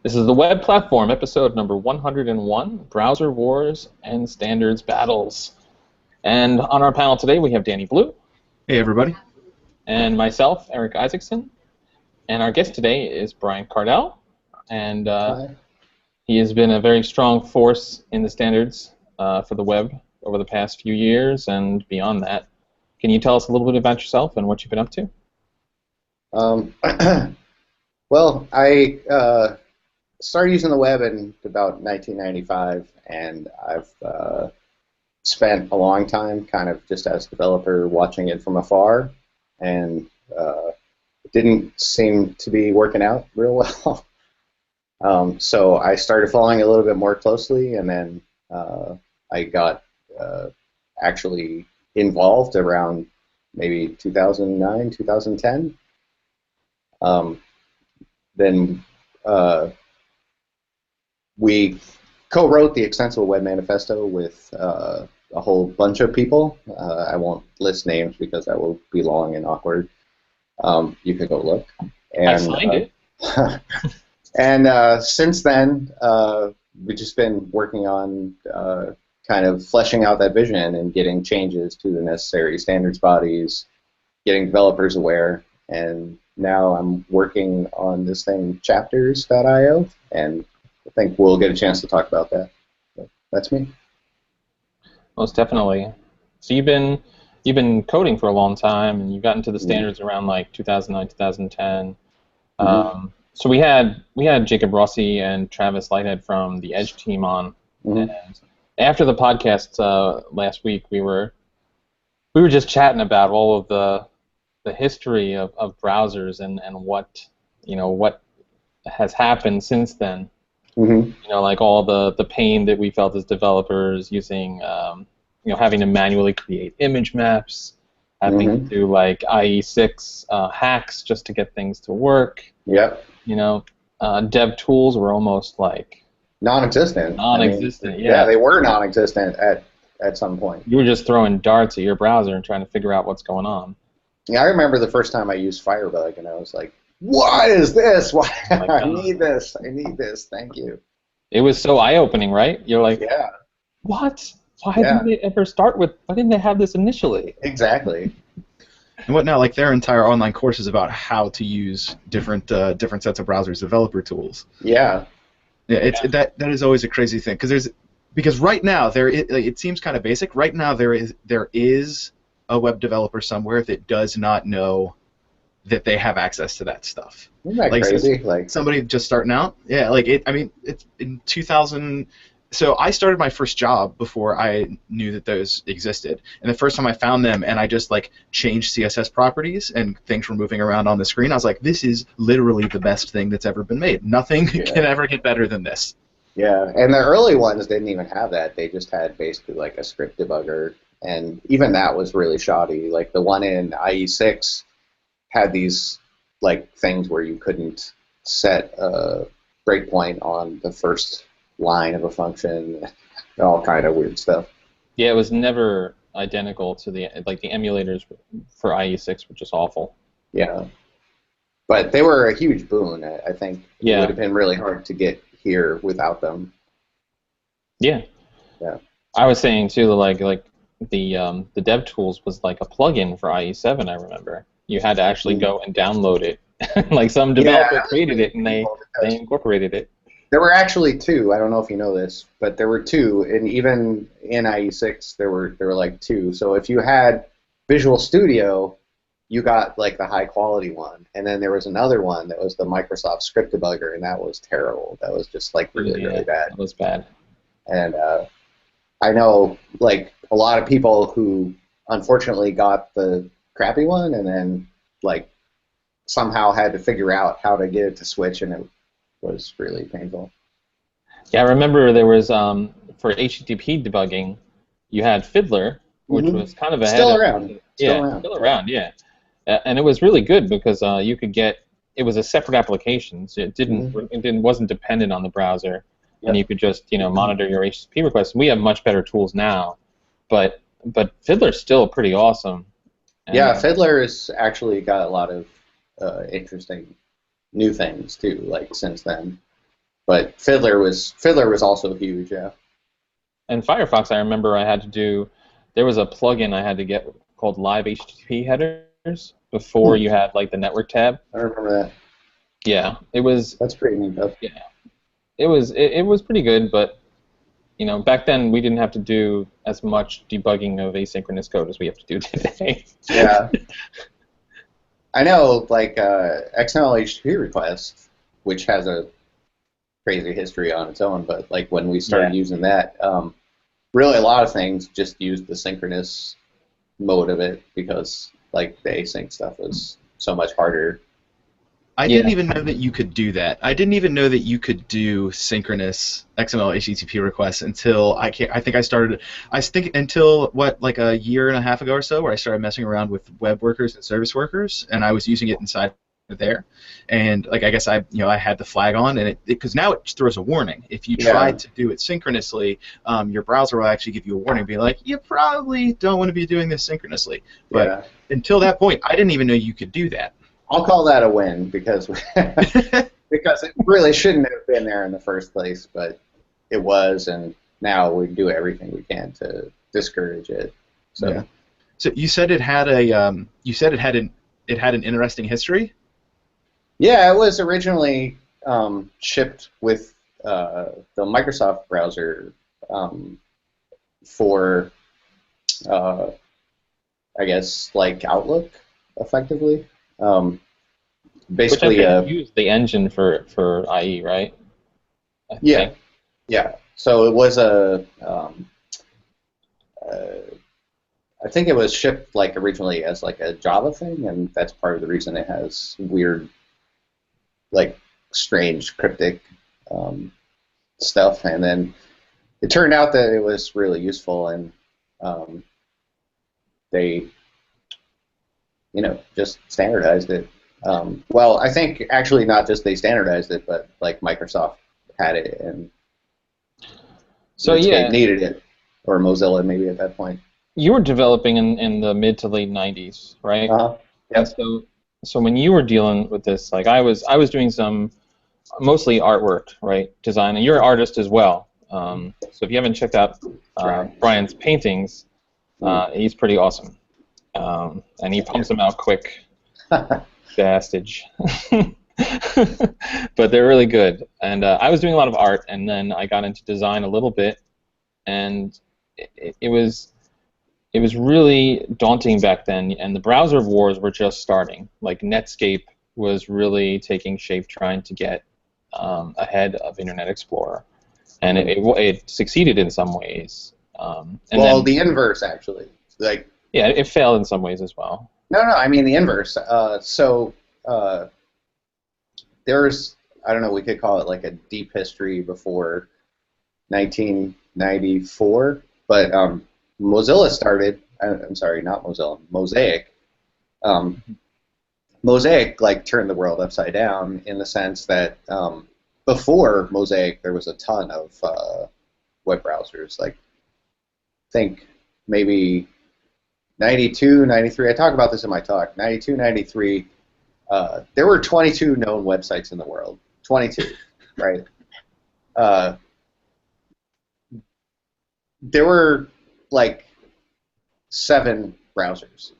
This is the Web Platform, episode number 101, Browser Wars and Standards Battles. And on our panel today, we have Danny Blue. Hey, everybody. And myself, Eric Isaacson. And our guest today is Brian Cardell. And he has been a very strong force in the standards for the web over the past few years and beyond that. Can you tell us a little bit about yourself and what you've been up to? Well, I started using the web in about 1995, and I've spent a long time kind of just as a developer watching it from afar, and it didn't seem to be working out real well. So I started following it a little bit more closely, and then I got actually involved around maybe 2009, 2010. Then we co-wrote the Extensible Web Manifesto with a whole bunch of people. I won't list names because that will be long and awkward. You could go look. And, I signed it. And since then, we've just been working on kind of fleshing out that vision and getting changes to the necessary standards bodies, getting developers aware, and now I'm working on this thing, Chapters.io, and I think we'll get a chance to talk about that. So that's me. Most definitely. So you've been coding for a long time, and you got into the standards around like 2009, 2010. So we had Jacob Rossi and Travis Lighthead from the Edge team on, and after the podcast last week, we were just chatting about all of the history of browsers and what has happened since then. Like all the pain that we felt as developers using, having to manually create image maps, having to do like IE6 hacks just to get things to work. Yep. Devtools were almost like non-existent. Non-existent. I mean, yeah, they were non-existent at some point. You were just throwing darts at your browser and trying to figure out what's going on. Yeah, I remember the first time I used Firebug, and I was like, "What is this? Why I need this? I need this. Thank you." It was so eye-opening, right? You're like, "Yeah, what? Why didn't they ever start with? Why didn't they have this initially?" Exactly. And what now? Like their entire online course is about how to use different sets of browsers, developer tools. Yeah. Yeah, that is always a crazy thing because right now it seems kind of basic. Right now there is a web developer somewhere that does not know that they have access to that stuff. Isn't that crazy? Like somebody just starting out. Yeah, it's in 2000. So I started my first job before I knew that those existed, and the first time I found them and I just like changed CSS properties and things were moving around on the screen, I was like, this is literally the best thing that's ever been made. Nothing can ever get better than this. Yeah, and the early ones didn't even have that. They just had basically like a script debugger, and even that was really shoddy. Like the one in IE6 had these like things where you couldn't set a breakpoint on the first line of a function, all kind of weird stuff. Yeah, it was never identical to the emulators for IE6 were just awful. Yeah, but they were a huge boon. I think it would have been really hard to get here without them. Yeah. Yeah. I was saying too, like the Devtools was like a plugin for IE7. I remember you had to actually go and download it. Like some developer created it and they incorporated it. There were actually two. I don't know if you know this, but there were two, and even in IE6 there were like two. So if you had Visual Studio, you got like the high quality one, and then there was another one that was the Microsoft Script Debugger, and that was terrible. That was just like really bad. That was bad. And I know like a lot of people who unfortunately got the crappy one, and then like somehow had to figure out how to get it to switch, and it was really painful. Yeah, I remember there was for HTTP debugging, you had Fiddler, which was kind of ahead. Still around. Still around. Yeah, and it was really good because you could get. It was a separate application, so it wasn't dependent on the browser, and you could just monitor your HTTP requests. We have much better tools now, but Fiddler's still pretty awesome. And, yeah, Fiddler has actually got a lot of interesting new things too, like since then. But Fiddler was also huge, yeah. And Firefox, I remember I had to do. There was a plugin I had to get called Live HTTP headers before you had like the network tab. I remember that. Yeah, it was. That's pretty neat, though. Yeah, it was pretty good, but back then we didn't have to do as much debugging of asynchronous code as we have to do today. Yeah. I know, like XML HTTP request, which has a crazy history on its own, but like when we started using that, really a lot of things just used the synchronous mode of it because like the async stuff was so much harder. I didn't even know that you could do that. I didn't even know that you could do synchronous XML HTTP requests until until like a year and a half ago or so, where I started messing around with web workers and service workers, and I was using it inside there. And like I guess I had the flag on, and because now it throws a warning. If you try to do it synchronously, your browser will actually give you a warning, be like, you probably don't want to be doing this synchronously. But until that point, I didn't even know you could do that. I'll call that a win because because it really shouldn't have been there in the first place, but it was, and now we do everything we can to discourage it. So, so you said it had an interesting history. Yeah, it was originally shipped with the Microsoft browser for, I guess, like Outlook, effectively. Basically, which I think used the engine for IE, right? Yeah. So it was I think it was shipped like originally as like a Java thing, and that's part of the reason it has weird, like strange cryptic stuff. And then it turned out that it was really useful, and they just standardized it. Well, I think actually not just they standardized it, but like Microsoft had it, and so Netscape needed it, or Mozilla maybe at that point. You were developing in the mid to late 90s, right? Yep. So when you were dealing with this, like I was doing some mostly artwork, right? Design, and you're an artist as well. So if you haven't checked out Brian's paintings, he's pretty awesome. And he pumps them out quick. Bastage. But they're really good. And I was doing a lot of art, and then I got into design a little bit, and it was really daunting back then, and the browser wars were just starting. Like Netscape was really taking shape, trying to get ahead of Internet Explorer, and it succeeded in some ways. The inverse actually, like. Yeah, it failed in some ways as well. No, I mean the inverse. There's, I don't know, we could call it like a deep history before 1994, but Mozilla started, I'm sorry, not Mozilla, Mosaic. Mosaic like turned the world upside down in the sense that before Mosaic there was a ton of web browsers. Like, think maybe 92, 93, I talk about this in my talk, 92, 93, there were 22 known websites in the world. 22, right? There were like 7 browsers.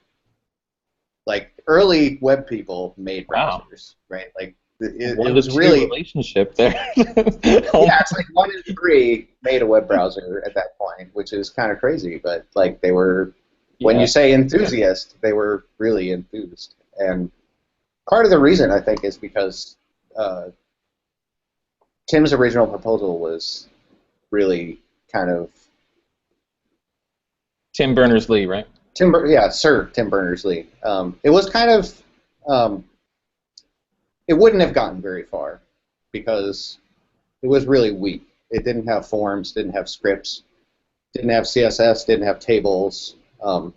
Like early web people made browsers, right? Like it was really relationship there. Yeah, it's like 1 in 3 made a web browser at that point, which is kind of crazy. But like they were, when you say enthusiast, they were really enthused. And part of the reason I think is because Tim's original proposal was really kind of Tim Berners-Lee, right? Sir Tim Berners-Lee. It was kind of, it wouldn't have gotten very far because it was really weak. It didn't have forms, didn't have scripts, didn't have CSS, didn't have tables. No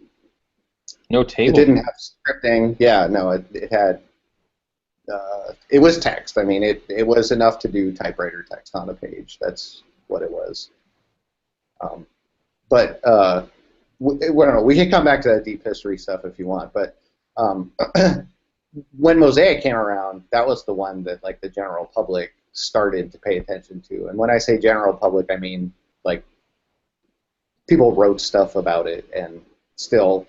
tables? It didn't have scripting. Yeah, no, it had, it was text. I mean, it was enough to do typewriter text on a page. That's what it was. We can come back to that deep history stuff if you want, but when Mosaic came around, that was the one that like the general public started to pay attention to. And when I say general public, I mean like people wrote stuff about it, and still,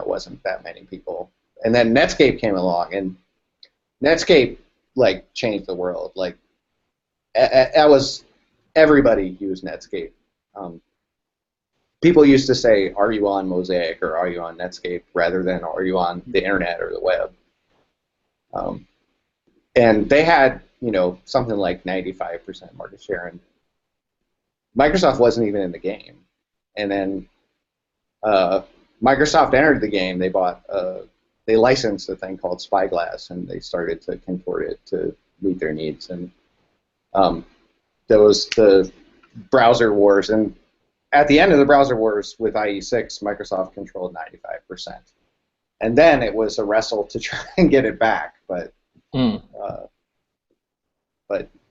wasn't that many people. And then Netscape came along, and Netscape like changed the world. Like that was everybody used Netscape. People used to say, "Are you on Mosaic or are you on Netscape?" rather than "Are you on the internet or the web?" And they had, something like 95% market share, and Microsoft wasn't even in the game. And then Microsoft entered the game. They licensed a thing called Spyglass, and they started to contort it to meet their needs. And there was the browser wars, and at the end of the browser wars with IE6, Microsoft controlled 95%. And then it was a wrestle to try and get it back, but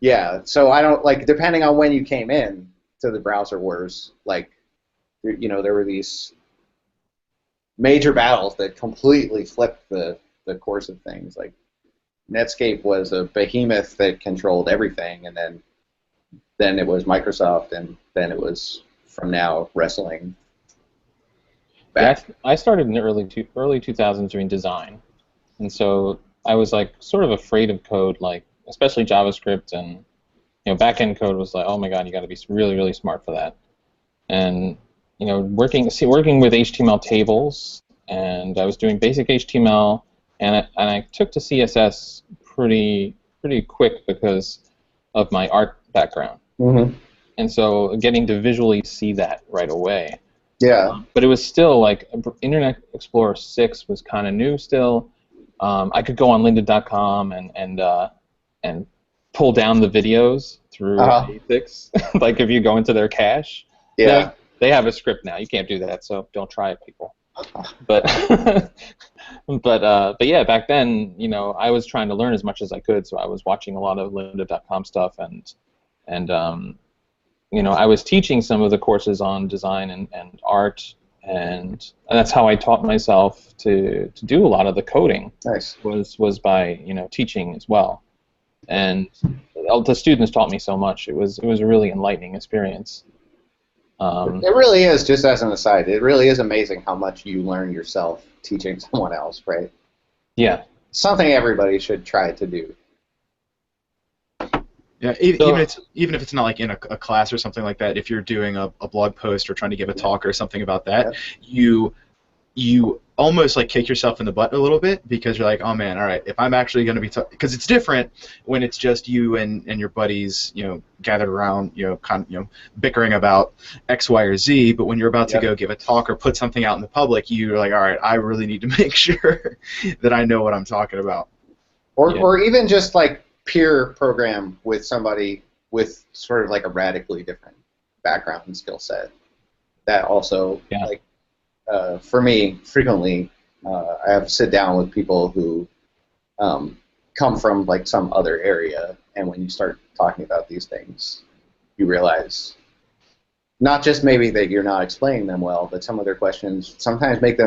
yeah. So I don't depending on when you came in to the browser wars, there were these major battles that completely flipped the course of things. Like Netscape was a behemoth that controlled everything, and then it was Microsoft, and then it was from now wrestling back. Yeah, I started in the early 2000s doing design, and so I was sort of afraid of code, especially JavaScript, and back-end code was oh my god, you got to be really, really smart for that. And working with HTML tables, and I was doing basic HTML, and I took to CSS pretty quick because of my art background. Mm-hmm. And so getting to visually see that right away. Yeah. But it was still Internet Explorer 6 was kind of new still. I could go on lynda.com and pull down the videos through A6. If you go into their cache. Yeah. They have a script now. You can't do that, so don't try it, people. But but yeah, back then, I was trying to learn as much as I could, so I was watching a lot of lynda.com stuff, and I was teaching some of the courses on design and art, and that's how I taught myself to do a lot of the coding. Nice. Was by teaching as well, and the students taught me so much. It was a really enlightening experience. It really is, just as an aside, it really is amazing how much you learn yourself teaching someone else, right? Yeah. Something everybody should try to do. Yeah, even if it's not in a class or something like that, if you're doing a blog post or trying to give a talk or something about that, you almost kick yourself in the butt a little bit, because you're oh man, all right, if I'm actually going to be because it's different when it's just you and your buddies, gathered around, bickering about X, Y, or Z. But when you're about to go give a talk or put something out in the public, you're all right, I really need to make sure that I know what I'm talking about. Or even just peer program with somebody with sort of a radically different background and skill set. That also, for me, frequently, I have to sit down with people who come from some other area, and when you start talking about these things, you realize not just maybe that you're not explaining them well, but some of their questions sometimes make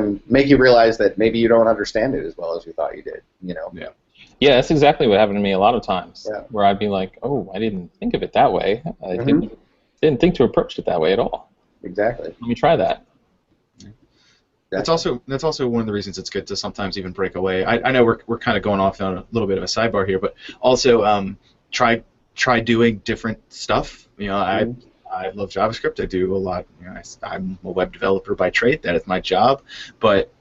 you realize that maybe you don't understand it as well as you thought you did. Yeah. Yeah, that's exactly what happened to me a lot of times, Yeah. where I'd be oh, I didn't think of it that way. I didn't think to approach it that way at all. Exactly. Let me try that. That's also one of the reasons it's good to sometimes even break away. I know we're kind of going off on a little bit of a sidebar here, but also try doing different stuff. I love JavaScript. I do a lot. I'm a web developer by trade. That is my job. But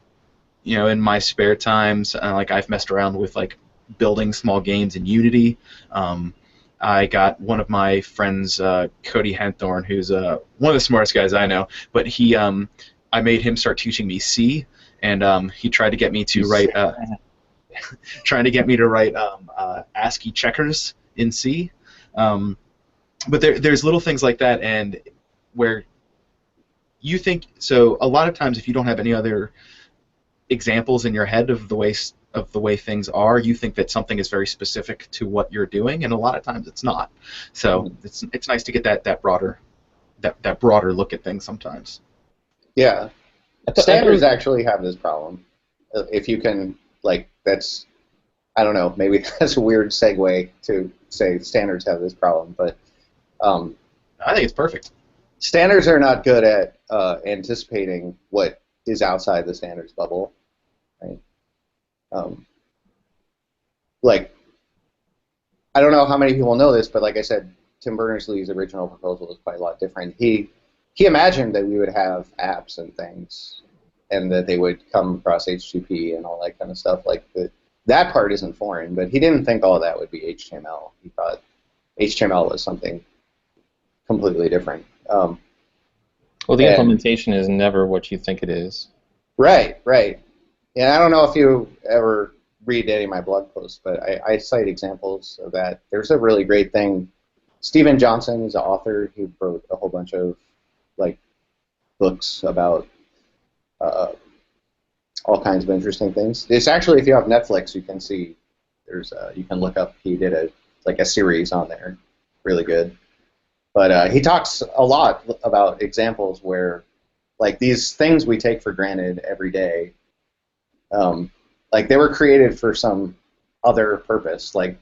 in my spare times, I've messed around with building small games in Unity. I got one of my friends, Cody Henthorn, who's one of the smartest guys I know, but I made him start teaching me C, and he tried to get me to write ASCII checkers in C. But there's little things like that, and where you think so. A lot of times, if you don't have any other examples in your head of the way things are, you think that something is very specific to what you're doing, and a lot of times it's not. So it's nice to get that broader look at things sometimes. Yeah, standards actually have this problem. If you can, that's I don't know, maybe that's a weird segue to say standards have this problem, but um, I think it's perfect. standards are not good at anticipating what is outside the standards bubble, right? Um, like, I don't know how many people know this, but like I said, Tim Berners-Lee's original proposal was quite a lot different. He imagined that we would have apps and things, and that they would come across HTTP and all that kind of stuff. Like that part isn't foreign, but he didn't think all of that would be HTML. He thought HTML was something completely different. Well, the And implementation is never what you think it is. right, right. And I don't know if you ever read any of my blog posts, but I cite examples of that. There's a really great thing. Stephen Johnson is an author. He wrote a whole bunch of like books about all kinds of interesting things. It's actually, if you have Netflix, you can see you can look up. He did a series on there, really good. But he talks a lot about examples where like these things we take for granted every day, like they were created for some other purpose. Like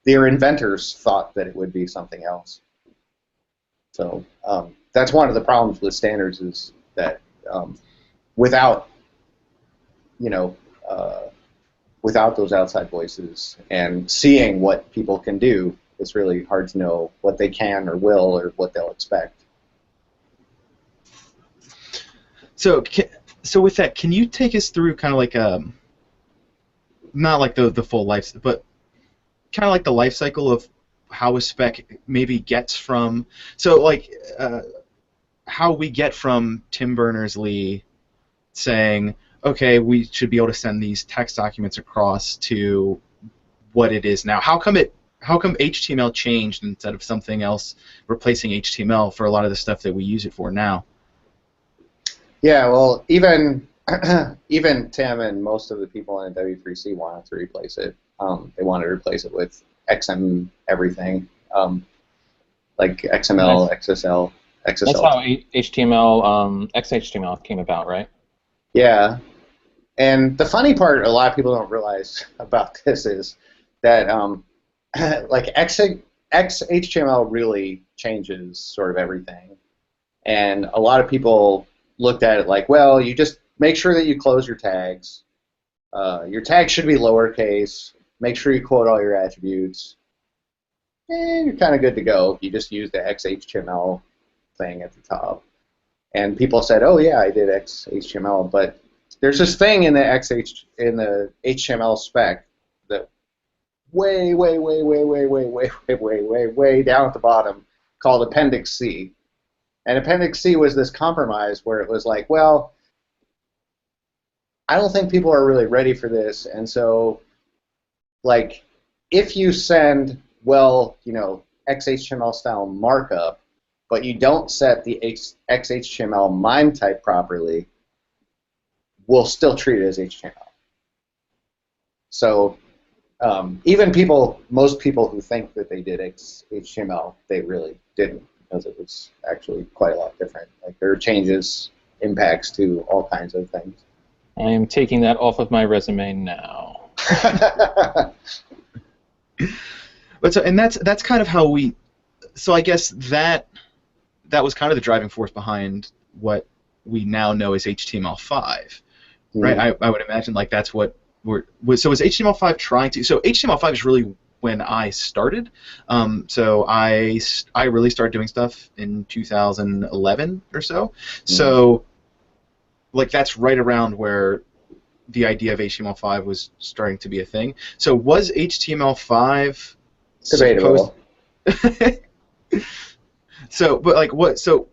their inventors thought that it would be something else. So that's one of the problems with standards is that without you know without those outside voices and seeing what people can do, it's really hard to know what they can or will or what they'll expect. So with that, can you take us through kind of like not like the full life, but kind of like the life cycle of how a spec maybe gets from how we get from Tim Berners-Lee saying, okay, we should be able to send these text documents across to what it is now. How come HTML changed instead of something else replacing HTML for a lot of the stuff that we use it for now? Yeah, well, even even Tim and most of the people in W3C wanted to replace it. They wanted to replace it with XM everything, like XML, XSL, XSL. That's how HTML, XHTML came about, right? Yeah, and the funny part a lot of people don't realize about this is that like XHTML really changes sort of everything, and a lot of people looked at it like, well, you just make sure that you close your tags. Your tags should be lowercase. Make sure you quote all your attributes. And you're kind of good to go if you just use the XHTML thing at the top. And people said, oh yeah, I did XHTML, but there's this thing in the HTML spec that way down at the bottom called Appendix C. And Appendix C was this compromise where it was like, well, I don't think people are really ready for this, and so, like, if you send, well, XHTML style markup, but you don't set the XHTML MIME type properly, we'll still treat it as HTML. So even most people who think that they did HTML, they really didn't, because it was actually quite a lot different. Like, there are changes, impacts to all kinds of things. I am taking that off of my resume now. But that's kind of how we. So I guess that was kind of the driving force behind what we now know as HTML5, right? I would imagine like that's what so was HTML5 trying to. So HTML5 is really when I started. So I really started doing stuff in 2011 or so. So like that's right around where the idea of HTML5 was starting to be a thing. So was HTML5 debatable? So, but like what? So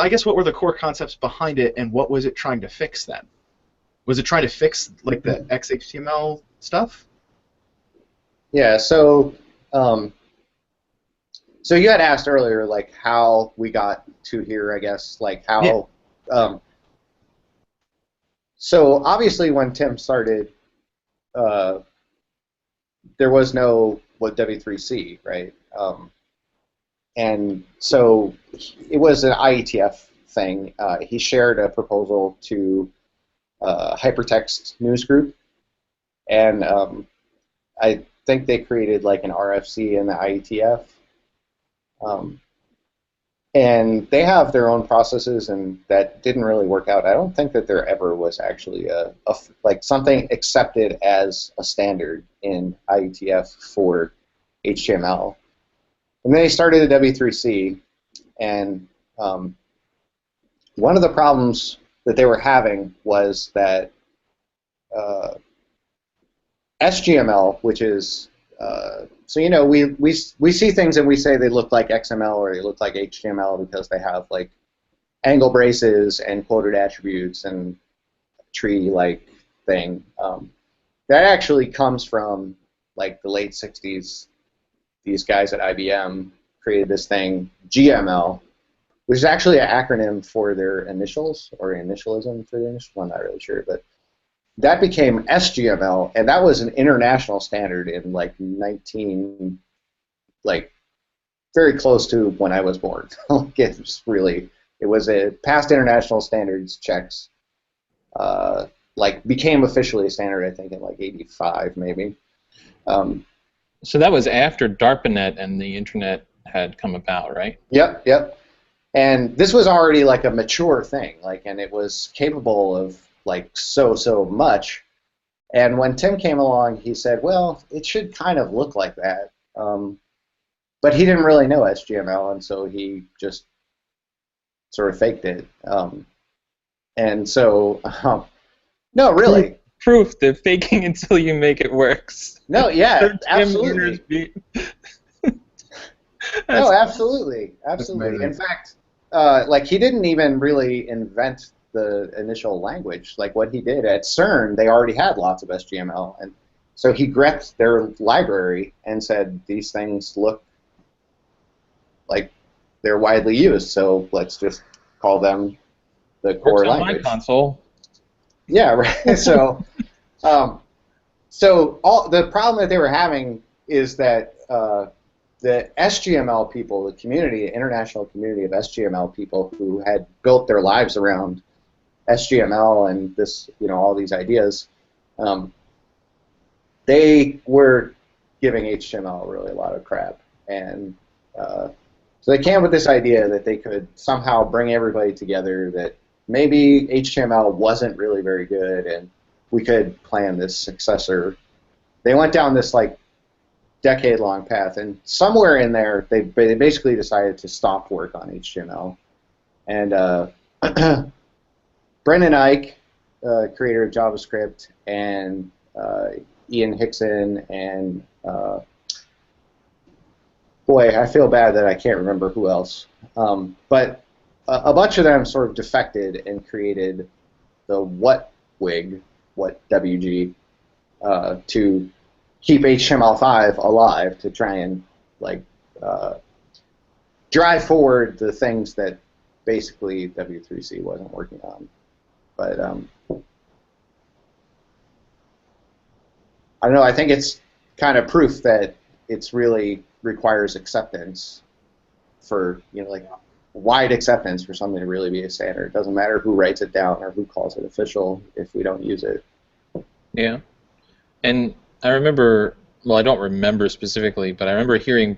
I guess what were the core concepts behind it, and what was it trying to fix then? Was it trying to fix like the XHTML stuff? Yeah. So so you had asked earlier like how we got to here, I guess, like how. Yeah. So obviously, when Tim started, there was no W3C, right? And so it was an IETF thing. He shared a proposal to Hypertext News Group, and I think they created like an RFC in the IETF. Um, and they have their own processes, and that didn't really work out. I don't think that there ever was actually like something accepted as a standard in IETF for HTML. And then they started the W3C, and one of the problems that they were having was that SGML, which is so we see things and we say they look like XML or they look like HTML because they have like angle braces and quoted attributes and tree-like thing. That actually comes from like the late 60s. These guys at IBM created this thing, GML, which is actually an acronym for their initials, or initialism for the initials. I'm not really sure, but that became SGML, and that was an international standard in like very close to when I was born. It was a past international standards checks, became officially a standard, I think, in like 85 maybe. So that was after DARPANET and the internet had come about, right? Yep. And this was already like a mature thing, and it was capable of like so much. And when Tim came along, he said, well, it should kind of look like that. But he didn't really know HTML, and so he just sort of faked it. And so, no, really. Proof that faking until you make it works. No, yeah, absolutely. No, absolutely. In fact, he didn't even really invent the initial language. Like what he did at CERN, they already had lots of SGML, and so he grepped their library and said these things look like they're widely used, so let's just call them the core language. My console. Yeah, right. So, the problem that they were having is that the SGML people, the international community of SGML people who had built their lives around SGML and this, all these ideas, they were giving HTML really a lot of crap, and so they came up with this idea that they could somehow bring everybody together, that maybe HTML wasn't really very good, and we could plan this successor. They went down this decade-long path, and somewhere in there, they basically decided to stop work on HTML. And Brendan Eich, creator of JavaScript, and Ian Hickson, and boy, I feel bad that I can't remember who else. But a bunch of them sort of defected and created the WG, to keep HTML5 alive, to try and drive forward the things that basically W3C wasn't working on. But I don't know. I think it's kind of proof that it's really requires acceptance for wide acceptance for something to really be a standard. It doesn't matter who writes it down or who calls it official if we don't use it. Yeah, and I remember, well, I don't remember specifically, but I remember hearing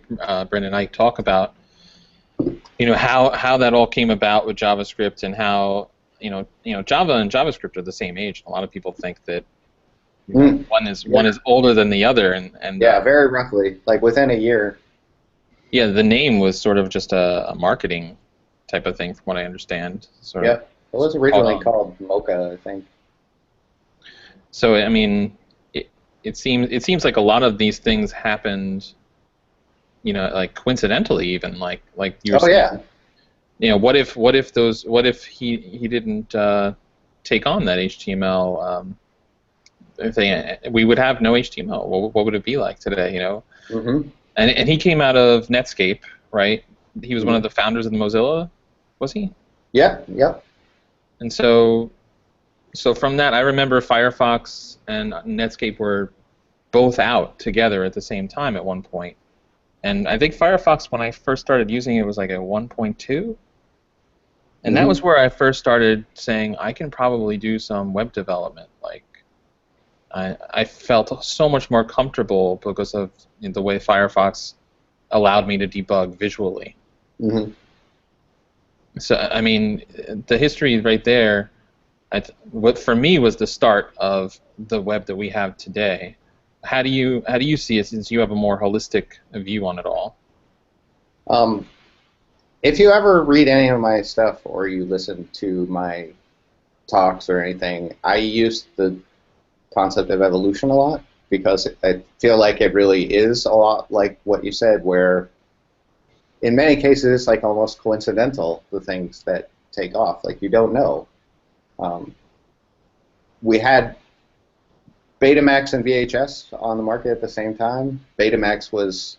Brendan Eich talk about, how that all came about with JavaScript, and how Java and JavaScript are the same age. A lot of people think that one is older than the other, and yeah, very roughly, like within a year. Yeah, the name was sort of just a marketing type of thing, from what I understand. Yeah, it was originally called Mocha, I think. So I mean, it seems like a lot of these things happened, coincidentally, even like you're saying. Yeah. What if he didn't take on that HTML thing? We would have no HTML. What would it be like today? Mm-hmm. And he came out of Netscape, right? He was one of the founders of the Mozilla, was he? Yeah. And so from that, I remember Firefox and Netscape were both out together at the same time at one point. And I think Firefox, when I first started using it, was like a 1.2. And that was where I first started saying, I can probably do some web development. I felt so much more comfortable because of the way Firefox allowed me to debug visually. Mm-hmm. So I mean, the history right there, what for me was the start of the web that we have today. How do you see it, since you have a more holistic view on it all? If you ever read any of my stuff or you listen to my talks or anything, I use the concept of evolution a lot because I feel like it really is a lot like what you said, where in many cases it's like almost coincidental, the things that take off. Like you don't know. We had Betamax and VHS on the market at the same time. Betamax was,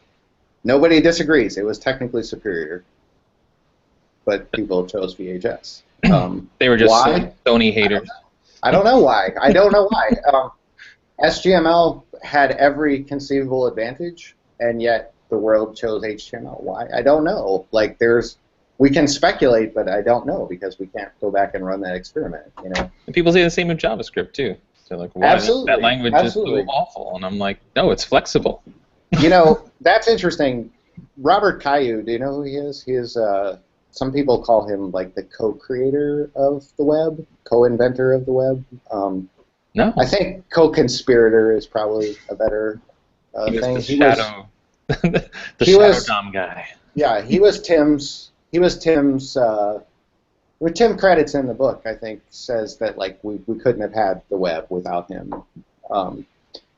nobody disagrees, it was technically superior, but people chose VHS. They were just why? Sony haters. I don't know why. I don't know why. SGML had every conceivable advantage, and yet the world chose HTML. Why? I don't know. Like we can speculate, but I don't know because we can't go back and run that experiment. You know. And people say the same with JavaScript too. They're like, why Absolutely. That language Absolutely. is so awful? And I'm like, no, it's flexible. You know, that's interesting. Robert Caillou, do you know who he is? He is. Some people call him like the co-creator of the web, co-inventor of the web. No. I think co-conspirator is probably a better He thing. was the shadow, the he shadow was- DOM guy. Yeah, he was Tim's. Tim credits in the book, I think, says that like we couldn't have had the web without him,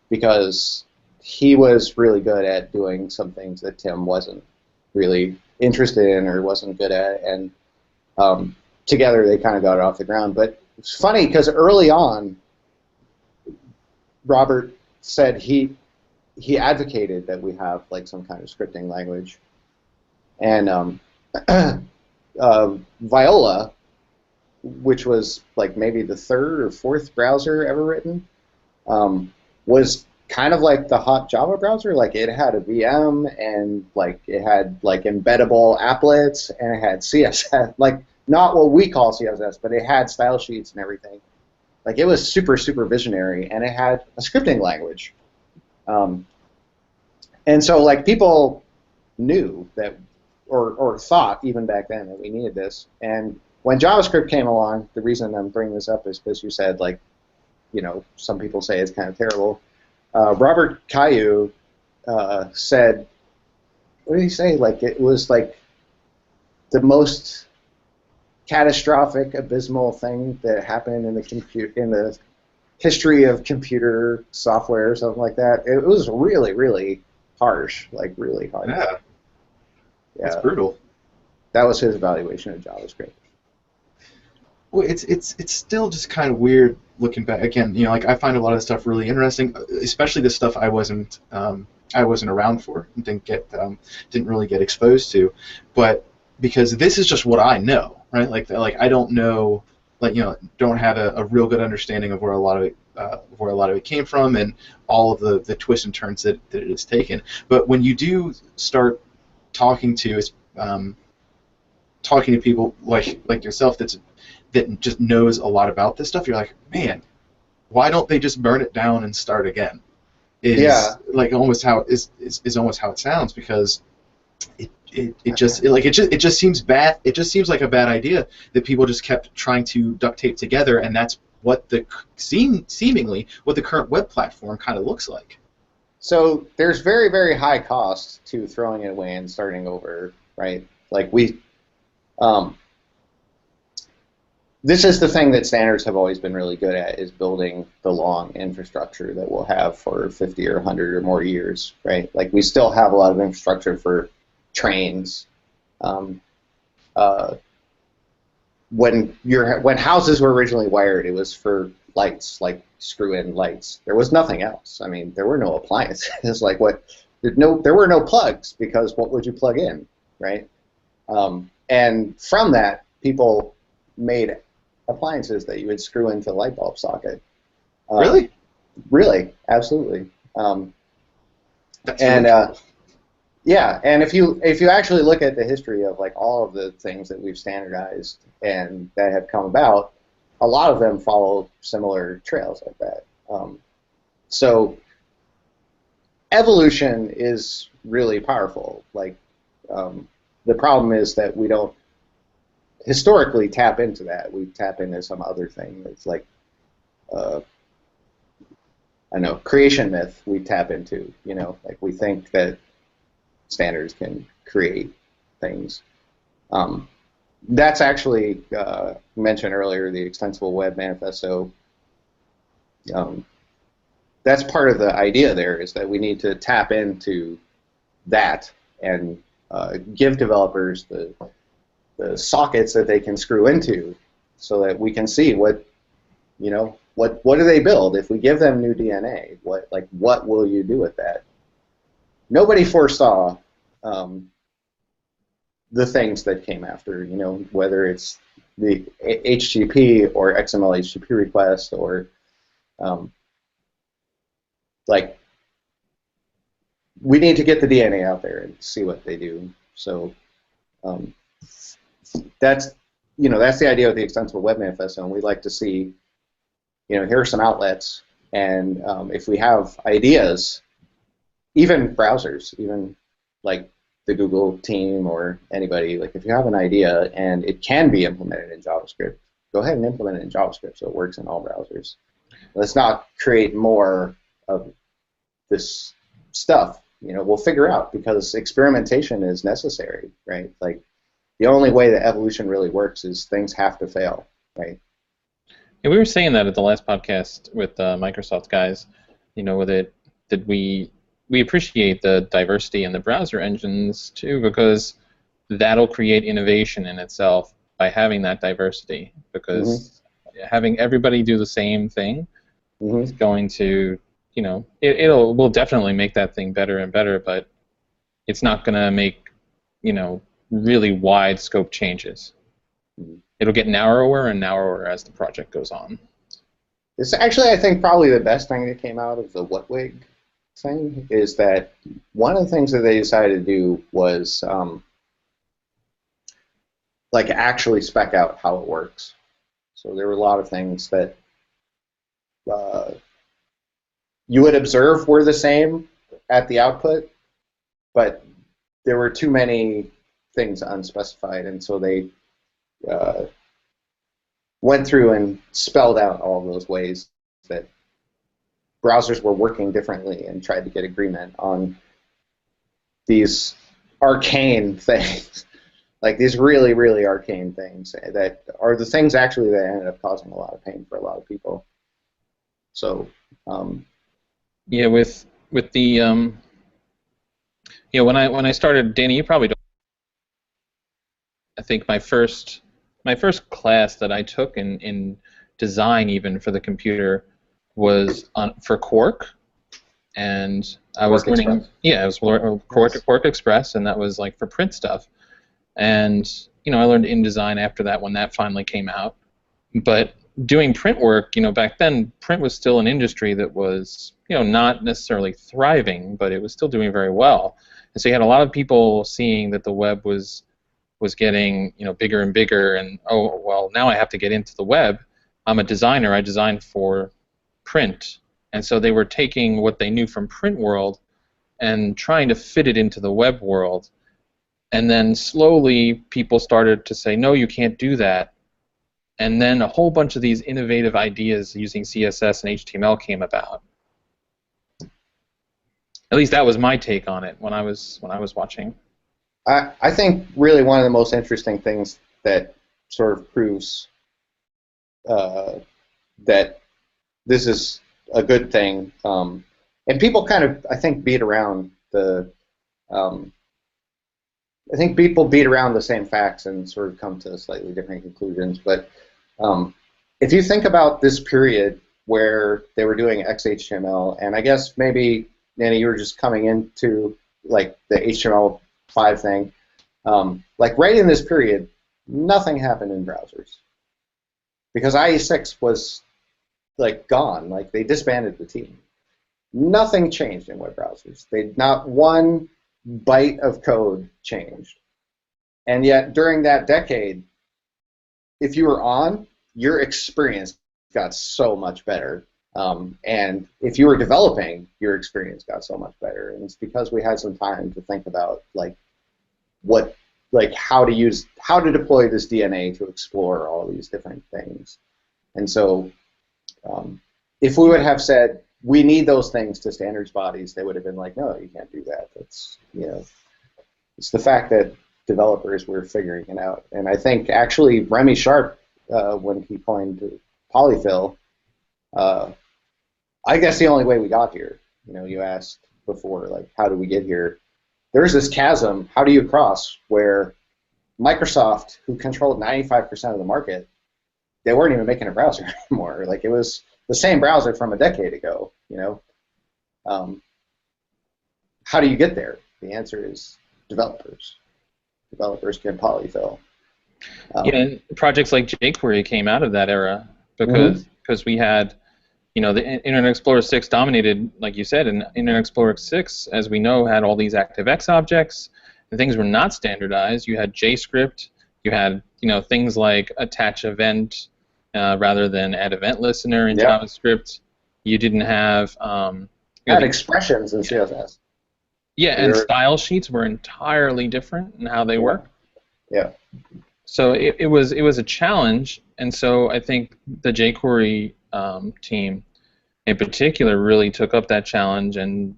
because he was really good at doing some things that Tim wasn't really interested in or wasn't good at, and together they kind of got it off the ground. But it's funny because early on, Robert said he advocated that we have like some kind of scripting language, and Viola, which was like maybe the third or fourth browser ever written, was kind of like the hot Java browser. Like it had a VM and like it had like embeddable applets and it had CSS, like not what we call CSS, but it had style sheets and everything. Like it was super, super visionary, and it had a scripting language. And so like people knew that, or thought even back then that we needed this. And when JavaScript came along, the reason I'm bringing this up is because you said like, you know, some people say it's kind of terrible. Robert Caillou said, what did he say? Like it was like the most catastrophic, abysmal thing that happened in the history of computer software or something like that. It was really, really harsh, like really harsh. Yeah. Yeah. That's brutal. That was his evaluation of JavaScript. Well, it's still just kind of weird looking back. Again, you know, like I find a lot of the stuff really interesting, especially the stuff I wasn't around for and didn't really get exposed to, but because this is just what I know, right? Like I don't know, like you know, don't have a real good understanding of where a lot of it came from and all of the twists and turns that it has taken. But when you do start talking to people like yourself that just knows a lot about this stuff, you're like, man, why don't they just burn it down and start again? Yeah. Like almost how is almost how it sounds, because it just seems bad. It just seems like a bad idea that people just kept trying to duct tape together, and that's what seemingly what the current web platform kind of looks like. So there's very, very high cost to throwing it away and starting over, right? Like this is the thing that standards have always been really good at, is building the long infrastructure that we'll have for 50 or 100 or more years, right? Like we still have a lot of infrastructure for trains. When houses were originally wired, it was for lights, like screw-in lights. There was nothing else. I mean, there were no appliances. Like there were no plugs, because what would you plug in, right? And from that, people made appliances that you would screw into the light bulb socket. Really? Really, absolutely. That's And really cool. yeah, and if you actually look at the history of like all of the things that we've standardized and that have come about, a lot of them follow similar trails like that. So evolution is really powerful. Like the problem is that we don't historically tap into that. We tap into some other thing. It's like I don't know, creation myth we tap into. You know, like we think that standards can create things. That's actually mentioned earlier, the Extensible Web Manifesto. That's part of the idea there, is that we need to tap into that and give developers the sockets that they can screw into, so that we can see what, you know, what do they build. If we give them new DNA, what will you do with that? Nobody foresaw the things that came after, you know, whether it's the HTTP or XML HTTP request, or like, we need to get the DNA out there and see what they do. So that's, you know, that's the idea of the Extensible Web Manifesto, and we'd like to see, you know, here are some outlets, and if we have ideas, even browsers, even like the Google team or anybody, like if you have an idea and it can be implemented in JavaScript, go ahead and implement it in JavaScript so it works in all browsers. Let's not create more of this stuff. You know, we'll figure out, because experimentation is necessary, right? Like, the only way that evolution really works is things have to fail, right? Yeah, we were saying that at the last podcast with Microsoft guys, you know, that we appreciate the diversity in the browser engines too, because that'll create innovation in itself by having that diversity. Because having everybody do the same thing is going to, you know, will definitely make that thing better and better, but it's not going to make, you know, really wide scope changes. It'll get narrower and narrower as the project goes on. It's actually, I think, probably the best thing that came out of the WhatWig thing, is that one of the things that they decided to do was like actually spec out how it works. So there were a lot of things that you would observe were the same at the output, but there were too many things unspecified, and so they went through and spelled out all those ways that browsers were working differently, and tried to get agreement on these arcane things, like these really, really arcane things that are the things actually that ended up causing a lot of pain for a lot of people. So yeah, with the you know, when I started, Danny, you probably don't. I think my first class that I took in design, even for the computer, was for Quark, and I was learning. Express. Yeah, it was Quark Express, and that was like for print stuff. And you know, I learned InDesign after that, when that finally came out. But doing print work, you know, back then, print was still an industry that was, you know, not necessarily thriving, but it was still doing very well. And so you had a lot of people seeing that the web was getting, you know, bigger and bigger, and oh, well, now I have to get into the web. I'm a designer. I design for print, and so they were taking what they knew from print world and trying to fit it into the web world. And then slowly people started to say, no, you can't do that. And then a whole bunch of these innovative ideas using CSS and HTML came about. At least that was my take on it when I was watching. I think really one of the most interesting things that sort of proves that this is a good thing, and people kind of, I think, beat around the I think people beat around the same facts and sort of come to slightly different conclusions. But if you think about this period where they were doing XHTML, and I guess maybe, Nanny, you were just coming into like the HTML5 thing, like right in this period, nothing happened in browsers, because IE6 was like gone. Like, they disbanded the team. Nothing changed in web browsers. Not one byte of code changed. And yet, during that decade, if you were on, your experience got so much better. And if you were developing, your experience got so much better. And it's because we had some time to think about how to deploy this DNA to explore all these different things. And so, if we would have said we need those things to standards bodies, they would have been like, no, you can't do that. That's it's the fact that developers were figuring it out. And I think actually Remy Sharp, when he coined polyfill, I guess the only way we got here. You asked before, like, how do we get here? There's this chasm. How do you cross where Microsoft, who controlled 95% of the market, they weren't even making a browser anymore. Like, it was the same browser from a decade ago. How do you get there? The answer is developers. Developers can polyfill. And projects like jQuery came out of that era because we had, the Internet Explorer 6 dominated, like you said, and Internet Explorer 6, as we know, had all these ActiveX objects, and things were not standardized. You had JScript, you had, things like attach event rather than add event listener in JavaScript. You didn't have had expressions in CSS. Yeah, and style sheets were entirely different in how they work. Yeah. So it was a challenge, and so I think the jQuery team in particular really took up that challenge, and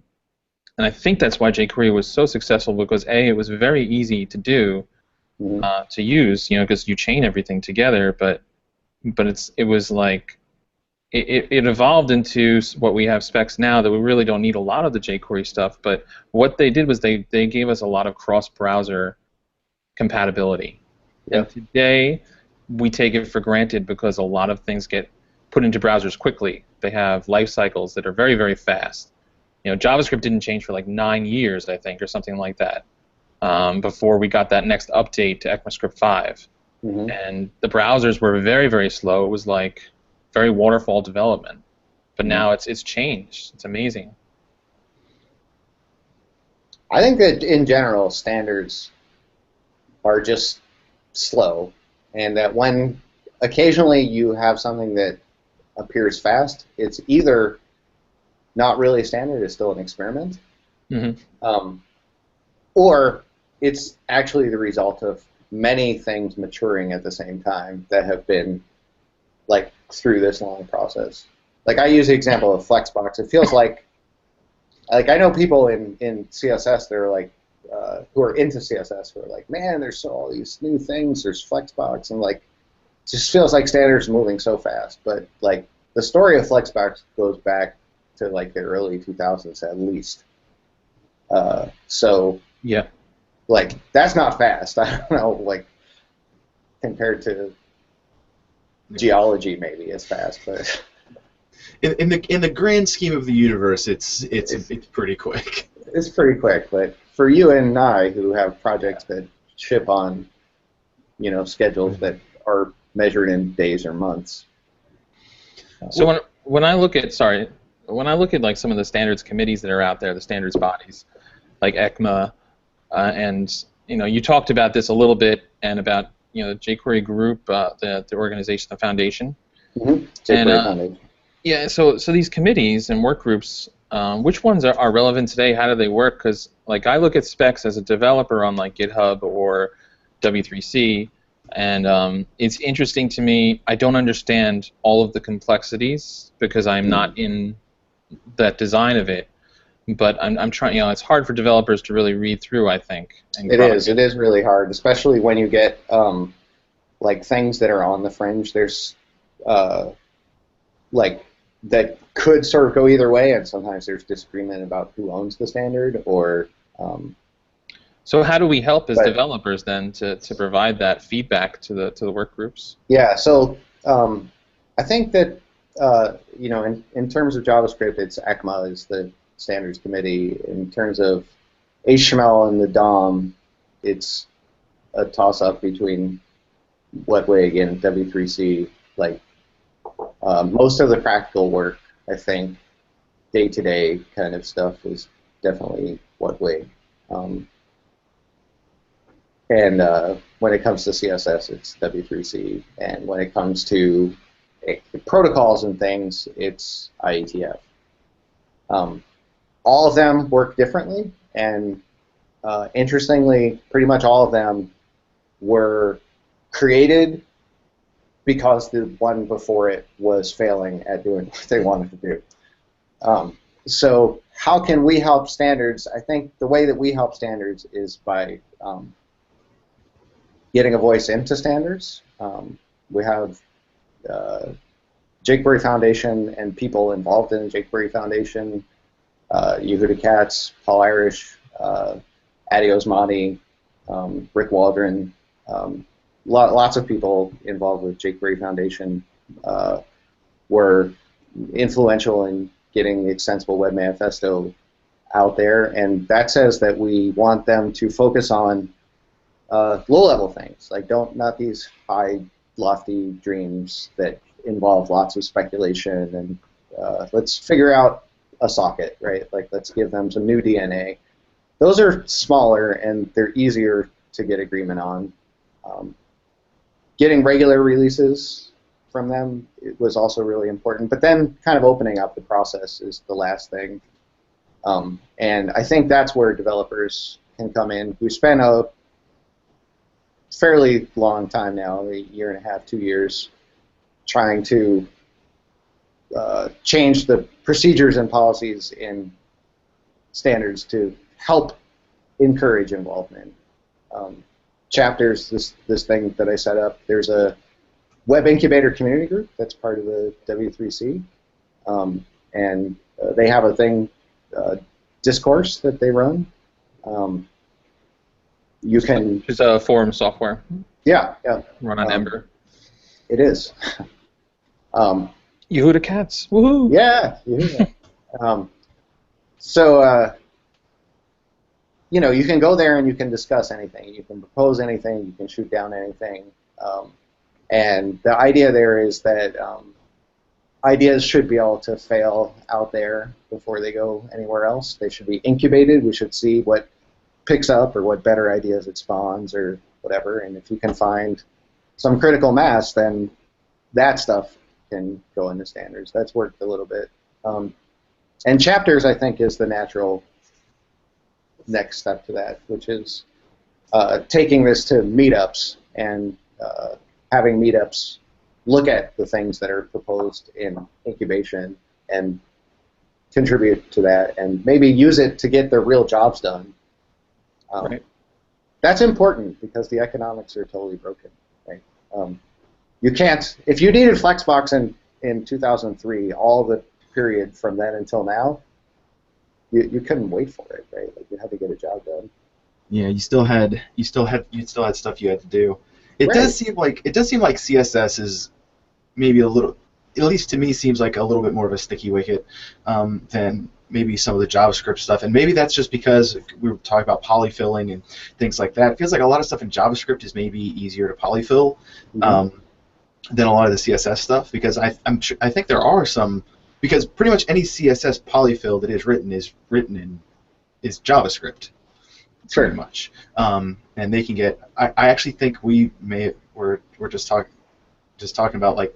I think that's why jQuery was so successful, because it was very easy to do, to use, because you chain everything together, but it was like it evolved into what we have specs now, that we really don't need a lot of the jQuery stuff, but what they did was they gave us a lot of cross-browser compatibility. And today, we take it for granted because a lot of things get put into browsers quickly. They have life cycles that are very, very fast. JavaScript didn't change for like 9 years, I think, or something like that, before we got that next update to ECMAScript 5. And the browsers were very, very slow. It was like very waterfall development. But now it's changed. It's amazing. I think that in general, standards are just slow, and that when occasionally you have something that appears fast, it's either not really a standard, it's still an experiment, or it's actually the result of many things maturing at the same time that have been like through this long process. Like, I use the example of Flexbox. It feels like I know people in CSS that are like, who are into CSS, who are like, man, there's all these new things, there's Flexbox, and like, it just feels like standards are moving so fast. But like, the story of Flexbox goes back to like the early 2000s at least. So yeah, like, that's not fast. I don't know, like, compared to geology, maybe it's fast, but in the grand scheme of the universe, it's pretty quick. It's pretty quick, but for you and I, who have projects that ship on, schedules that are measured in days or months. So when I look at like some of the standards committees that are out there, the standards bodies, like ECMA, and you talked about this a little bit, and about the jQuery group, the organization, the foundation. jQuery Foundation. Yeah, so these committees and work groups, which ones are relevant today? How do they work? Because like, I look at specs as a developer on like GitHub or W3C, and it's interesting to me. I don't understand all of the complexities because I'm not in that design of it. But I'm trying. It's hard for developers to really read through, I think. It is really hard, especially when you get like things that are on the fringe. There's like, that could sort of go either way, and sometimes there's disagreement about who owns the standard, or. So how do we help as developers then to provide that feedback to the work groups? Yeah. So I think that in terms of JavaScript, it's ECMA is the standards committee. In terms of HTML and the DOM, it's a toss-up between what way again, W3C. Like, most of the practical work, I think, day-to-day kind of stuff is definitely what way. And when it comes to CSS, it's W3C. And when it comes to protocols and things, it's IETF. All of them work differently, and interestingly, pretty much all of them were created because the one before it was failing at doing what they wanted to do. So how can we help standards? I think the way that we help standards is by getting a voice into standards. We have jQuery Foundation and people involved in the jQuery Foundation, Yehuda Katz, Paul Irish, Adi Osmani, Rick Waldron, lots of people involved with jQuery Foundation were influential in getting the Extensible Web Manifesto out there, and that says that we want them to focus on low-level things, like not these high, lofty dreams that involve lots of speculation, and let's figure out a socket, right? Like, let's give them some new DNA. Those are smaller, and they're easier to get agreement on. Getting regular releases from them was also really important, but then kind of opening up the process is the last thing. And I think that's where developers can come in who spend a fairly long time now, a year and a half, 2 years, trying to change the procedures and policies in standards to help encourage involvement. Chapters, this thing that I set up, there's a web incubator community group that's part of the W3C, and they have a thing, discourse that they run. You can... It's a forum software. Yeah. Run on Ember. It is. Yehuda Katz, woohoo! Yeah. So, you can go there and you can discuss anything. You can propose anything. You can shoot down anything. And the idea there is that ideas should be able to fail out there before they go anywhere else. They should be incubated. We should see what picks up or what better ideas it spawns or whatever. And if you can find some critical mass, then that stuff can go into standards. That's worked a little bit. And chapters, I think, is the natural next step to that, which is taking this to meetups and having meetups look at the things that are proposed in incubation and contribute to that and maybe use it to get their real jobs done. Right. That's important because the economics are totally broken. Right? You can't, if you needed Flexbox in 2003, all the period from then until now, you couldn't wait for it, right? Like, you had to get a job done. Yeah, you still had stuff you had to do. It Right. does seem like CSS is maybe a little, at least to me, seems like a little bit more of a sticky wicket than maybe some of the JavaScript stuff. And maybe that's just because we were talking about polyfilling and things like that. It feels like a lot of stuff in JavaScript is maybe easier to polyfill than a lot of the CSS stuff, because I think there are some, because pretty much any CSS polyfill that is written in JavaScript. Sure. Pretty much, and they can get. I actually think we're just talking about like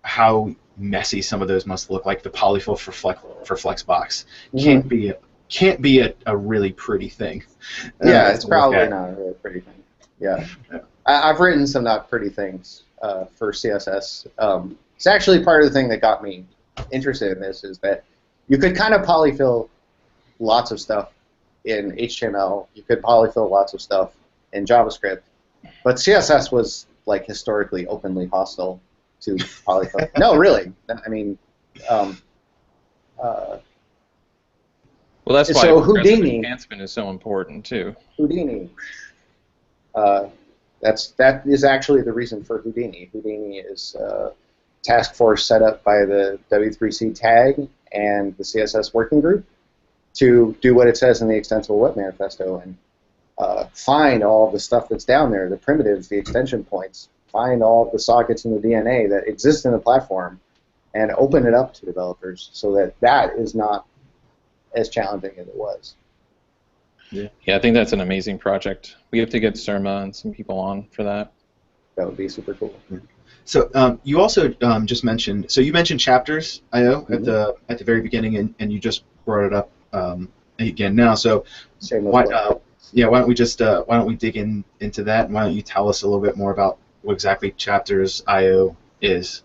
how messy some of those must look like. The polyfill for Flexbox can't be a really pretty thing. Yeah, it's probably not a really pretty thing. Yeah. I've written some not pretty things for CSS. It's actually part of the thing that got me interested in this is that you could kind of polyfill lots of stuff in HTML. You could polyfill lots of stuff in JavaScript, but CSS was like historically openly hostile to polyfill. No, really. I mean, Well, that's why so progressive Houdini enhancement is so important too. Houdini. That is actually the reason for Houdini. Houdini is a task force set up by the W3C tag and the CSS working group to do what it says in the Extensible Web Manifesto and find all of the stuff that's down there, the primitives, the extension points, find all of the sockets in the DNA that exist in the platform, and open it up to developers so that is not as challenging as it was. Yeah, I think that's an amazing project. We have to get Surma and some people on for that. That would be super cool. So you also just mentioned. So you mentioned chapters IO at the very beginning, and you just brought it up again now. So why why don't we just why don't we dig into that, and why don't you tell us a little bit more about what exactly chapters IO is?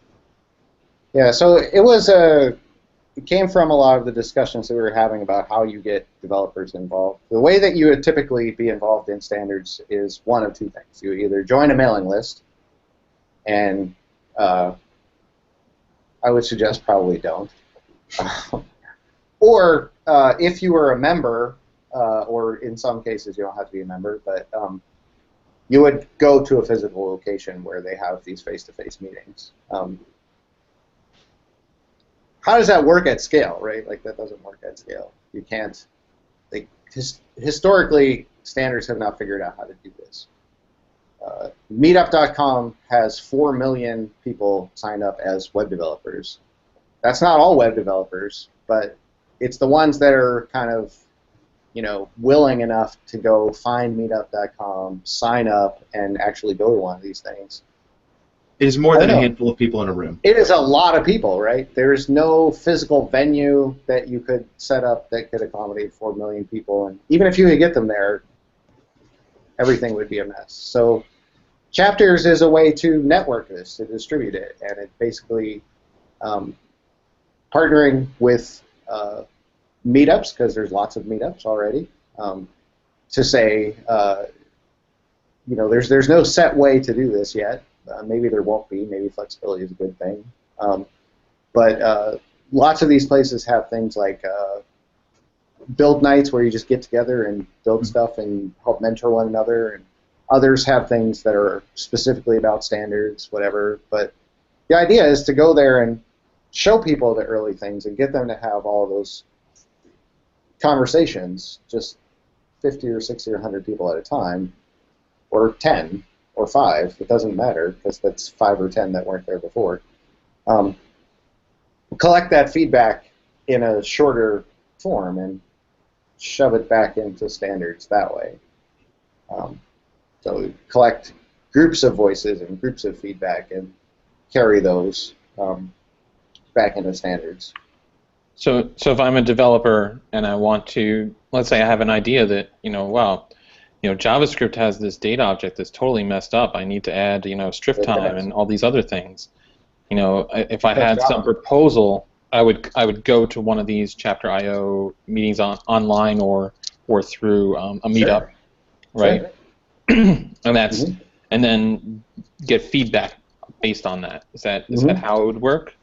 Yeah. So it came from a lot of the discussions that we were having about how you get developers involved. The way that you would typically be involved in standards is one of two things. You either join a mailing list, and I would suggest probably don't. Or if you were a member, or in some cases you don't have to be a member, but you would go to a physical location where they have these face-to-face meetings. How does that work at scale, right? Like, that doesn't work at scale. You can't, like, historically, standards have not figured out how to do this. Meetup.com has 4 million people signed up as web developers. That's not all web developers, but it's the ones that are kind of, willing enough to go find Meetup.com, sign up, and actually go to one of these things. It is more than a handful of people in a room. It is a lot of people, right? There's no physical venue that you could set up that could accommodate 4 million people, and even if you could get them there, everything would be a mess. So Chapters is a way to network this, to distribute it, and it basically partnering with meetups, because there's lots of meetups already, to say, there's no set way to do this yet. Maybe there won't be. Maybe flexibility is a good thing. But lots of these places have things like build nights where you just get together and build stuff and help mentor one another. And others have things that are specifically about standards, whatever. But the idea is to go there and show people the early things and get them to have all of those conversations, just 50 or 60 or 100 people at a time, or 10 or 5. It doesn't matter, because that's 5 or 10 that weren't there before. Collect that feedback in a shorter form and shove it back into standards that way. So collect groups of voices and groups of feedback and carry those back into standards. So if I'm a developer and I want to, let's say I have an idea that, JavaScript has this data object that's totally messed up. I need to add, strip time and all these other things. If I had some proposal, I would go to one of these Chapter IO meetings online or through a meetup, right? Sure. And that's and then get feedback based on that. Is that how it would work?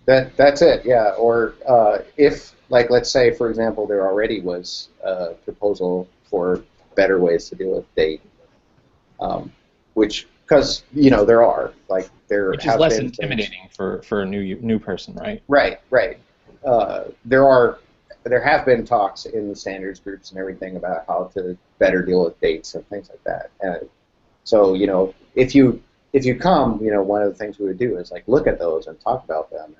That's it, yeah. Or if, like, let's say, for example, there already was a proposal for better ways to deal with date, because there are, like, there which is less intimidating for a new person, right? Right. There have been talks in the standards groups and everything about how to better deal with dates and things like that. And so if you come, one of the things we would do is, like, look at those and talk about them. And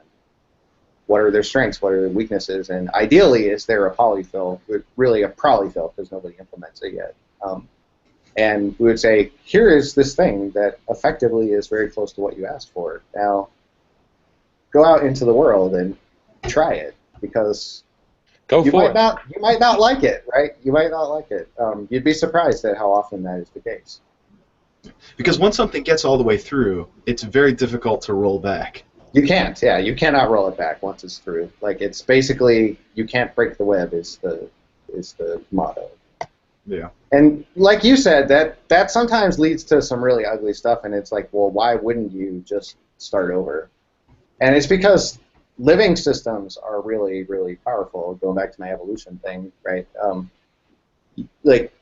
what are their strengths? What are their weaknesses? And ideally, is there a polyfill? Really a polyfill, because nobody implements it yet. And we would say, here is this thing that effectively is very close to what you asked for. Now, go out into the world and try it, because you might not like it, right? You might not like it. You'd be surprised at how often that is the case. Because once something gets all the way through, it's very difficult to roll back. You can't, yeah. You cannot roll it back once it's through. Like, it's basically, you can't break the web is the motto. Yeah. And like you said, that sometimes leads to some really ugly stuff, and it's like, well, why wouldn't you just start over? And it's because living systems are really, really powerful, going back to my evolution thing, right? Like,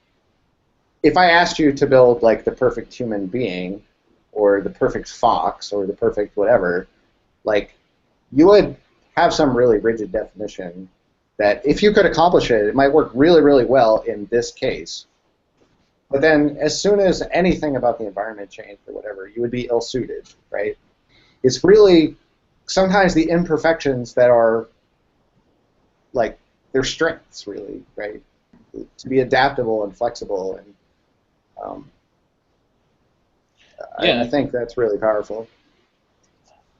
if I asked you to build, like, the perfect human being, or the perfect fox, or the perfect whatever, like, you would have some really rigid definition that if you could accomplish it, it might work really, really well in this case. But then as soon as anything about the environment changed or whatever, you would be ill-suited, right? It's really sometimes the imperfections that are, like, their strengths, really, right? To be adaptable and flexible, and I think that's really powerful.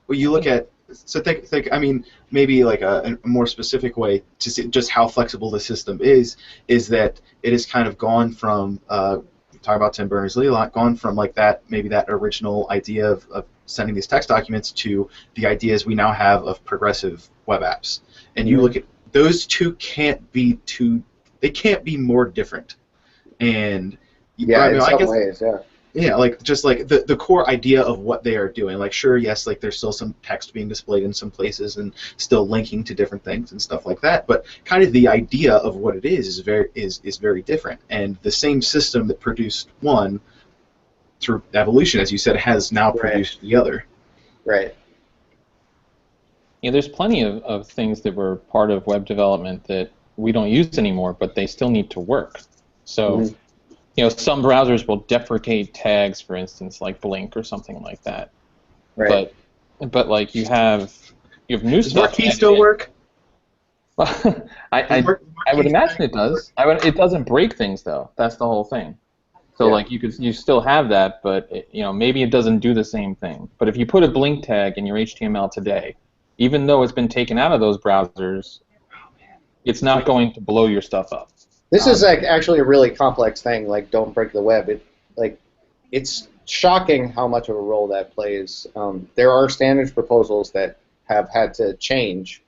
Well, you look at so think I mean maybe like a more specific way to see just how flexible the system is that it has kind of gone from talk about Tim Berners-Lee a lot, gone from like that maybe that original idea of sending these text documents to the ideas we now have of progressive web apps. And you look at those two they can't be more different. And Yeah, I mean, in I some guess, ways, yeah. yeah, like just like the core idea of what they are doing. Like sure, yes, like there's still some text being displayed in some places and still linking to different things and stuff like that. But kind of the idea of what it is very different. And the same system that produced one through evolution, as you said, has now produced the other. Right. Yeah, there's plenty of things that were part of web development that we don't use anymore, but they still need to work. So, you know, some browsers will deprecate tags, for instance, like Blink or something like that. Right. But like you have new Does stuff. Marquee still work? I would imagine it does. It doesn't break things though. That's the whole thing. So like you still have that, but you know maybe it doesn't do the same thing. But if you put a Blink tag in your HTML today, even though it's been taken out of those browsers, it's not going to blow your stuff up. This is like actually a really complex thing. Like, don't break the web. It's shocking how much of a role that plays. There are standards proposals that have had to change,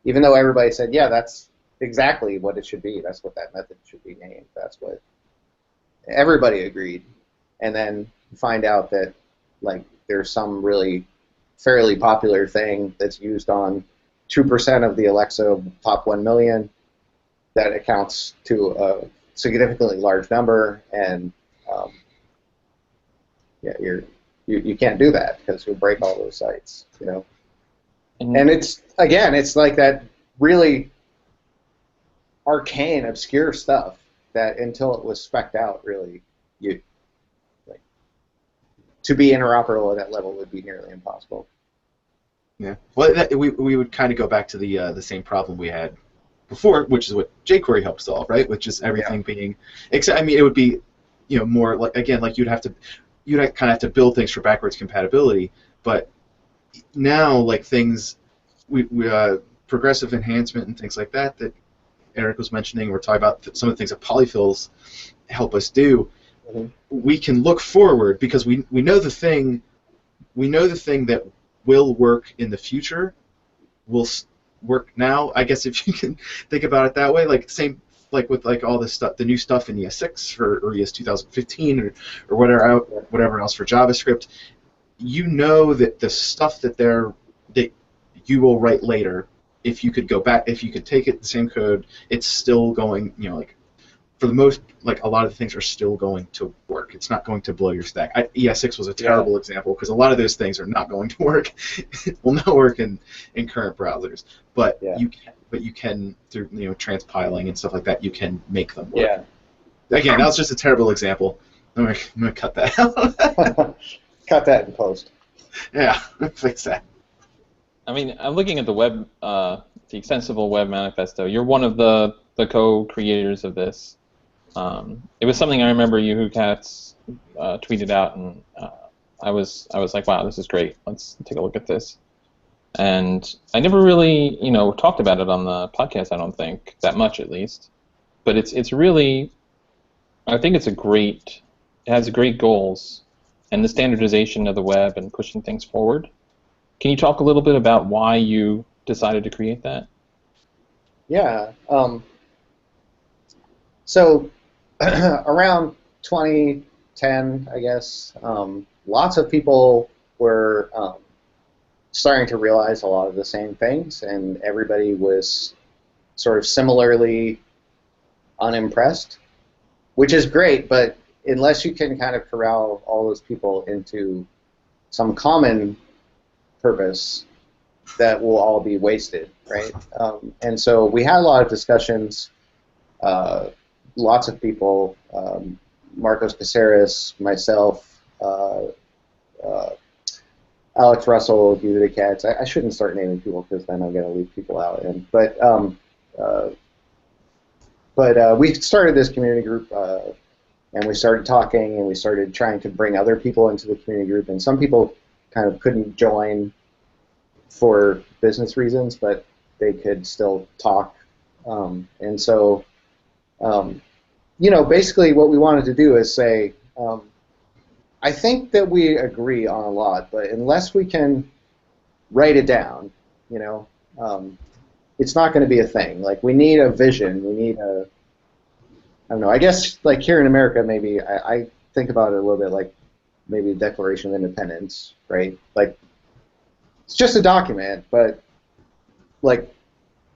even though everybody said, yeah, that's exactly what it should be. That's what that method should be named. That's what everybody agreed. And then you find out that like there's some really fairly popular thing that's used on 2% of the Alexa top 1 million that accounts to a significantly large number, and yeah, you can't do that because you'll break all those sites, you know. And it's like that really arcane, obscure stuff that until it was spec'd out, really, to be interoperable at that level would be nearly impossible. Yeah. Well, we would kind of go back to the same problem we had before, which is what jQuery helped solve, right? Which is everything being, except I mean, it would be, you know, more like again, like you'd kind of have to build things for backwards compatibility, but now like things, we progressive enhancement and things like that that Eric was mentioning, we're talking about some of the things that polyfills help us do. We can look forward because we know the thing that will work in the future will work now. I guess if you can think about it that way, like same like with like all this stuff, the new stuff in ES6 or ES 2015 or whatever else for JavaScript, you know that the stuff that you will write later, if you could go back, if you could take it the same code, it's still going, you know, like for the most, like a lot of the things are still going to work. It's not going to blow your stack. ES6 was a terrible example because a lot of those things are not going to work. It will not work in current browsers. But you can through transpiling and stuff like that, you can make them work. Yeah. Again, that was just a terrible example. I'm gonna cut that out. Cut that in post. Yeah, fix that. I mean, I'm looking at the web, the Extensible Web Manifesto. You're one of the co-creators of this. It was something I remember YahooCats tweeted out, and I was like, wow, this is great. Let's take a look at this. And I never really, talked about it on the podcast. I don't think that much, at least. But it's really, I think it has great goals, and the standardization of the web and pushing things forward. Can you talk a little bit about why you decided to create that? Yeah. So around 2010, I guess, lots of people were starting to realize a lot of the same things, and everybody was sort of similarly unimpressed, which is great, but unless you can kind of corral all those people into some common purpose, that will all be wasted, right? And so we had a lot of discussions, lots of people, Marcos Caceres, myself, Alex Russell, YahooCats. I shouldn't start naming people because then I'm going to leave people out. But we started this community group, and we started talking, and we started trying to bring other people into the community group, and some people kind of couldn't join for business reasons, but they could still talk. And so, basically what we wanted to do is say, I think that we agree on a lot, but unless we can write it down, it's not going to be a thing. Like, we need a vision. We need a, I don't know, I guess, like, here in America, maybe, I think about it a little bit like maybe the Declaration of Independence, right? Like, it's just a document, but, like,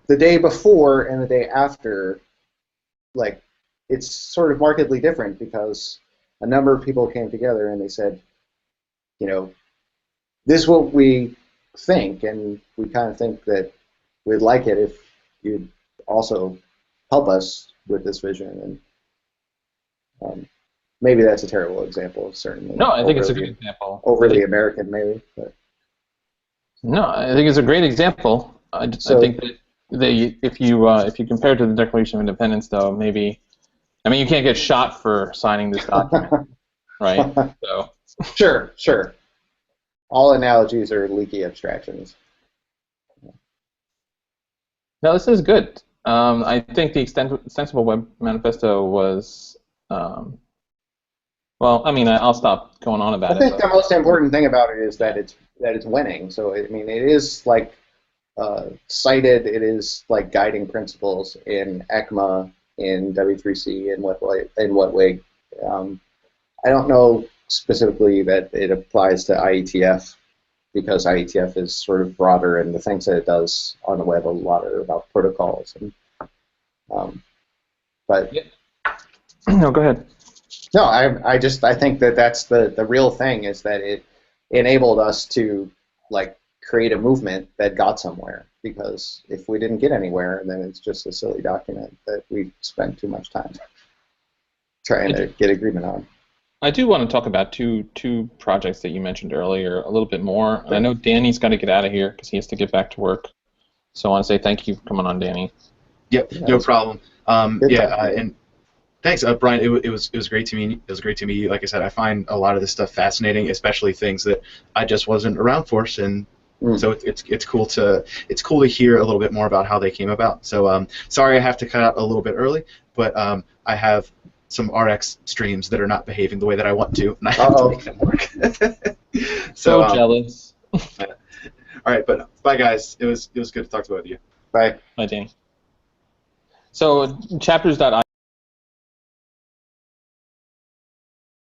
the day before and the day after, like, it's sort of markedly different because a number of people came together and they said, this is what we think, and we kind of think that we'd like it if you'd also help us with this vision. And maybe that's a terrible example, certainly. No, I think it's a good example. Overly American, maybe. But. No, I think it's a great example. I think that if you compare it to the Declaration of Independence, though, maybe, I mean, you can't get shot for signing this document, right? So. Sure. All analogies are leaky abstractions. No, this is good. I think the Extensible Web Manifesto was, well, I mean, I'll stop going on about it. I think the most important thing about it is that it's winning. So, I mean, it is like cited. It is like guiding principles in ECMA, in W3C, in what way. I don't know specifically that it applies to IETF, because IETF is sort of broader, and the things that it does on the web a lot are about protocols. And, but yeah. No, go ahead. No, I think that that's the real thing, is that it enabled us to, like, create a movement that got somewhere. Because if we didn't get anywhere, then it's just a silly document that we spent too much time trying to get agreement on. I do want to talk about two projects that you mentioned earlier a little bit more. And I know Danny's got to get out of here because he has to get back to work. So I want to say thank you for coming on, Danny. Yep, no problem. And thanks, Brian. It was great to meet you. It was great to meet you. Like I said, I find a lot of this stuff fascinating, especially things that I just wasn't around for. And so it's cool to hear a little bit more about how they came about. So sorry I have to cut out a little bit early, but I have some RX streams that are not behaving the way that I want to, and I have to make them work. so jealous. All right, but bye, guys. It was good to talk to both of you. Bye. Bye, Danny. So chapters.io